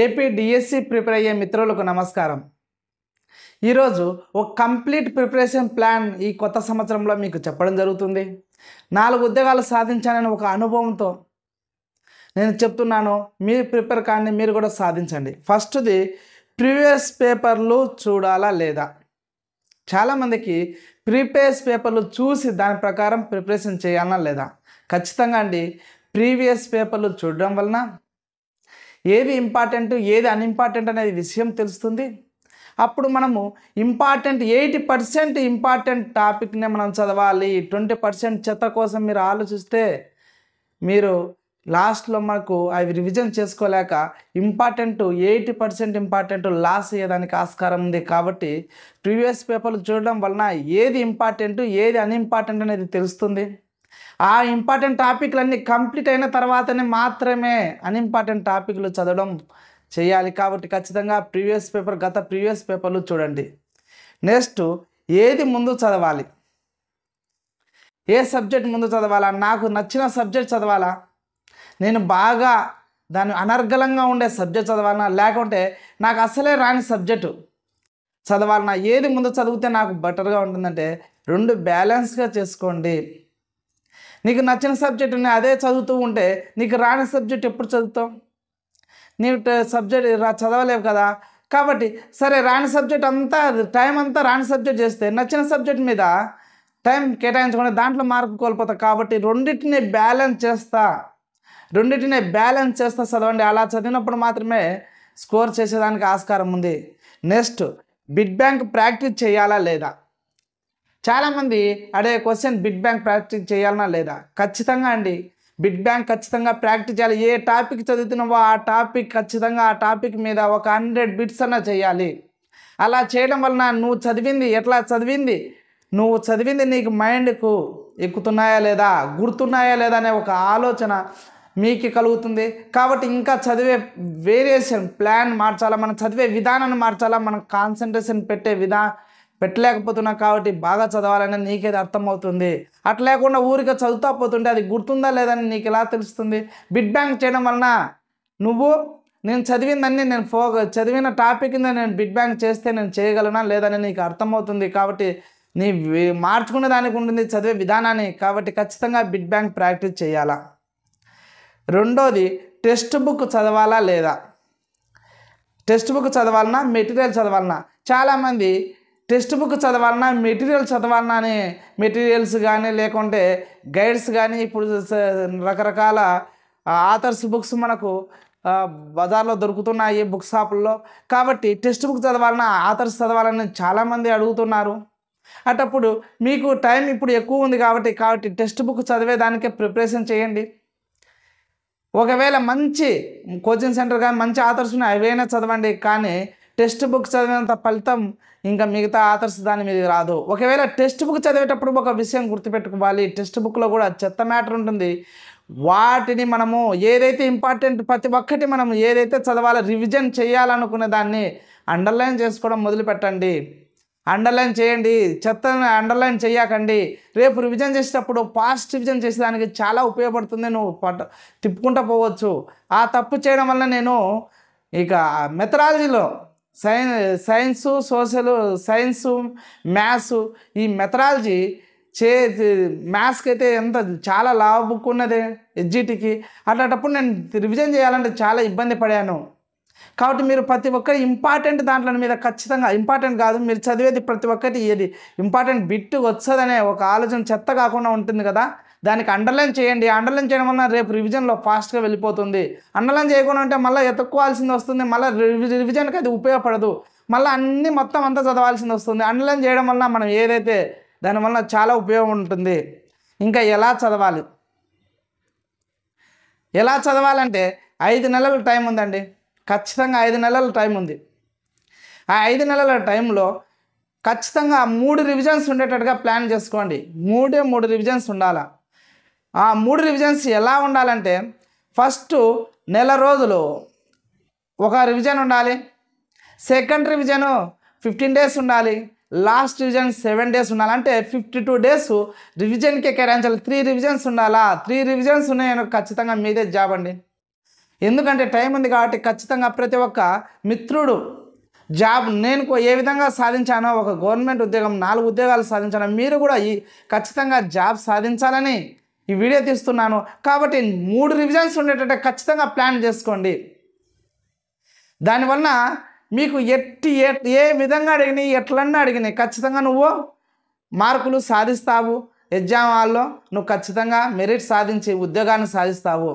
AP DSC prepare అయ్యే మిత్రులకు నమస్కారం. ఈరోజు ఒక కంప్లీట్ ప్రిపరేషన్ ప్లాన్ ఈ కొత్త సంవత్సరంలో మీకు చెప్పడం జరుగుతుంది. 4 ఉద్యోగాలు సాధించానని ఒక అనుభవంతో నేను చెప్తున్నాను. మీరు ప్రిపేర్ కానీ మీరు కూడా సాధించండి. ఫస్ట్ది ప్రీవియస్ పేపర్లు చూడాలా లేదా. చాలామందికి ప్రీవియస్ పేపర్లు చూసి దాని ప్రకారం ప్రిపరేషన్ చేయాలా లేదా. ఖచ్చితంగా అండి, ప్రీవియస్ పేపర్లు చూడడం వలన ఏది ఇంపార్టెంట్ ఏది అన్ఇంపార్టెంట్ అనేది విషయం తెలుస్తుంది. అప్పుడు మనము 80% ఇంపార్టెంట్ టాపిక్నే మనం చదవాలి. 20% చెత్త కోసం మీరు ఆలోచిస్తే మీరు లాస్ట్లో మనకు అవి రివిజన్ చేసుకోలేక 80% ఇంపార్టెంట్ లాస్ అయ్యేదానికి ఆస్కారం ఉంది. కాబట్టి ప్రీవియస్ పేపర్లు చూడడం వలన ఏది ఇంపార్టెంట్ ఏది అన్ఇంపార్టెంట్ అనేది తెలుస్తుంది. ఆ ఇంపార్టెంట్ టాపిక్లన్నీ కంప్లీట్ అయిన తర్వాతనే మాత్రమే అన్ఇంపార్టెంట్ టాపిక్లు చదవడం చేయాలి. కాబట్టి ఖచ్చితంగా గత ప్రీవియస్ పేపర్లు చూడండి. నెక్స్ట్, ఏది ముందు చదవాలి, ఏ సబ్జెక్ట్ ముందు చదవాలా, నాకు నచ్చిన సబ్జెక్ట్ చదవాలా, నేను బాగా దాని అనర్గళంగా ఉండే సబ్జెక్ట్ చదవాలన్నా, లేకుంటే నాకు అసలే రాని సబ్జెక్టు చదవాలన్నా, ఏది ముందు చదివితే నాకు బెటర్గా ఉంటుందంటే 2 బ్యాలెన్స్గా చేసుకోండి. నీకు నచ్చిన సబ్జెక్టుని అదే చదువుతూ ఉంటే నీకు రాని సబ్జెక్ట్ ఎప్పుడు చదువుతావు? నీవు సబ్జెక్ట్ చదవలేవు కదా. కాబట్టి సరే, రాని సబ్జెక్ట్ అంతా టైం అంతా రాని సబ్జెక్ట్ చేస్తే నచ్చిన సబ్జెక్ట్ మీద టైం కేటాయించుకొని దాంట్లో మార్పు కోల్పోతా. కాబట్టి రెండింటిని బ్యాలెన్స్ చేస్తా చదవండి. అలా చదివినప్పుడు మాత్రమే స్కోర్ చేసేదానికి ఆస్కారం ఉంది. నెక్స్ట్, బిట్ బ్యాంక్ ప్రాక్టీస్ చేయాలా లేదా. చాలామంది అడిగే క్వశ్చన్, బిట్ బ్యాంక్ ప్రాక్టీస్ చేయాలన్నా లేదా. ఖచ్చితంగా అండి, బిట్ బ్యాంక్ ఖచ్చితంగా ప్రాక్టీస్ చేయాలి. ఏ టాపిక్ చదువుతున్నావో ఆ టాపిక్ ఖచ్చితంగా ఆ టాపిక్ మీద ఒక 100 బిట్స్ అన్నా చేయాలి. అలా చేయడం వలన నువ్వు చదివింది నీకు మైండ్కు ఎక్కుతున్నాయా లేదా, గుర్తున్నాయా లేదా అనే ఒక ఆలోచన మీకు కలుగుతుంది. కాబట్టి ఇంకా చదివే వేరియేషన్ ప్లాన్ మార్చాలా, మనం చదివే విధానాన్ని మార్చాలా, మనం కాన్సన్ట్రేషన్ పెట్టలేకపోతున్నాం. కాబట్టి బాగా చదవాలని నీకేది అర్థమవుతుంది. అట్లా లేకుండా ఊరికే చదువుతా పోతుంటే అది గుర్తుందా లేదని నీకు ఎలా తెలుస్తుంది? బిట్ బ్యాంక్ చేయడం వలన నేను చదివిందన్నీ చదివిన టాపిక్ నేను బిట్ బ్యాంక్ చేస్తే నేను చేయగలనా లేదని నీకు అర్థమవుతుంది. కాబట్టి నీ మార్చుకునే దానికి ఉంటుంది చదివే విధానాన్ని. కాబట్టి ఖచ్చితంగా బిట్ బ్యాంక్ ప్రాక్టీస్ చేయాలా. రెండోది, టెక్స్ట్ బుక్ చదవాలా లేదా. టెక్స్ట్ బుక్ చదవాలన్నా మెటీరియల్ చదవాలన్నా. చాలామంది టెక్స్ట్ బుక్ చదవాలన్నా మెటీరియల్ చదవాలన్నా అని మెటీరియల్స్ కానీ లేకుంటే గైడ్స్ కానీ, ఇప్పుడు రకరకాల ఆథర్స్ బుక్స్ మనకు బజార్లో దొరుకుతున్నాయి బుక్ షాపుల్లో. కాబట్టి టెక్స్ట్ బుక్ చదవాలన్నా ఆథర్స్ చదవాలని చాలామంది అడుగుతున్నారు. అటప్పుడు మీకు టైం ఇప్పుడు ఎక్కువ ఉంది కాబట్టి టెక్స్ట్ బుక్ చదివేదానికే ప్రిపరేషన్ చేయండి. ఒకవేళ మంచి కోచింగ్ సెంటర్ కానీ మంచి ఆథర్స్ ఉన్నాయి అవైనా చదవండి. కానీ టెక్స్ట్ బుక్ చదివినంత ఫలితం ఇంకా మిగతా ఆథర్స్ దాని మీద రాదు. ఒకవేళ టెక్స్ట్ బుక్ చదివేటప్పుడు ఒక విషయం గుర్తుపెట్టుకోవాలి, టెక్స్ట్ బుక్లో కూడా చెత్త మ్యాటర్ ఉంటుంది. వాటిని మనము ఏదైతే ఇంపార్టెంట్ ప్రతి ఒక్కటి మనం ఏదైతే చదవాలో రివిజన్ చేయాలనుకునే దాన్ని అండర్లైన్ చేసుకోవడం మొదలుపెట్టండి. అండర్లైన్ చేయండి, చెత్తని అండర్లైన్ చేయకండి. రేపు రివిజన్ చేసేటప్పుడు ఫాస్ట్ రివిజన్ చేసేదానికి చాలా ఉపయోగపడుతుంది. నువ్వు తిప్పుకుంటూ పోవచ్చు. ఆ తప్పు చేయడం వల్ల నేను ఇక మెథడాలజీలో సైన్సు, సైన్సు, మ్యాథ్స్, ఈ మెథడాలజీ మ్యాథ్స్కి అయితే చాలా లాభ బుక్ ఉన్నది ఎస్జిటికి. అట్లాంటప్పుడు నేను రివిజన్ చేయాలంటే చాలా ఇబ్బంది పడాను. కాబట్టి మీరు ప్రతి ఒక్కరి ఇంపార్టెంట్ దాంట్లో మీద ఖచ్చితంగా ఇంపార్టెంట్ కాదు, మీరు చదివేది ప్రతి ఒక్కటి ఏది ఇంపార్టెంట్ బిట్ వచ్చదనే ఒక ఆలోచన చెత్త కాకుండా ఉంటుంది కదా. దానికి అండర్లైన్ చేయండి. అండర్లైన్ చేయడం వల్ల రేపు రివిజన్లో ఫాస్ట్గా వెళ్ళిపోతుంది. అండర్లైన్ చేయకుండా ఉంటే మళ్ళీ ఎత్తుక్కోవాల్సింది వస్తుంది, మళ్ళీ రివిజన్కి అది ఉపయోగపడదు, మళ్ళీ అన్నీ మొత్తం అంతా చదవాల్సింది వస్తుంది. అండర్లైన్ చేయడం వల్ల మనం ఏదైతే దానివల్ల చాలా ఉపయోగం ఉంటుంది. ఇంకా ఎలా చదవాలంటే 5 నెలల టైం ఉందండి. ఖచ్చితంగా 5 నెలల టైం ఉంది. ఆ 5 నెలల టైంలో ఖచ్చితంగా 3 రివిజన్స్ ఉండేటట్టుగా ప్లాన్ చేసుకోండి. 3 రివిజన్స్ ఉండాలా. ఆ 3 రివిజన్స్ ఎలా ఉండాలంటే, ఫస్ట్ నెల రోజులు ఒక రివిజన్ ఉండాలి, సెకండ్ రివిజను 15 డేస్ ఉండాలి, లాస్ట్ రివిజన్ 7 డేస్ ఉండాలి. అంటే 52 డేస్ రివిజన్కే కేటాయించాలి. 3 రివిజన్స్ ఉండాలా. 3 రివిజన్స్ ఉన్నాయని ఖచ్చితంగా మీదే జాబ్ అండి. ఎందుకంటే టైం ఉంది కాబట్టి ఖచ్చితంగా ప్రతి ఒక్క మిత్రుడు జాబ్ నేను ఏ విధంగా సాధించానో, ఒక గవర్నమెంట్ ఉద్యోగం 4 ఉద్యోగాలు సాధించానో, మీరు కూడా ఖచ్చితంగా జాబ్ సాధించాలని ఈ వీడియో తీస్తున్నాను. కాబట్టి 3 రివిజన్స్ ఉండేటట్టు ఖచ్చితంగా ప్లాన్ చేసుకోండి. దానివలన మీకు ఏ విధంగా అడిగినాయి, ఎట్లన్నా అడిగినాయి ఖచ్చితంగా నువ్వు మార్కులు సాధిస్తావు. ఎగ్జామ్ హాల్లో నువ్వు ఖచ్చితంగా మెరిట్ సాధించి ఉద్యోగాన్ని సాధిస్తావు.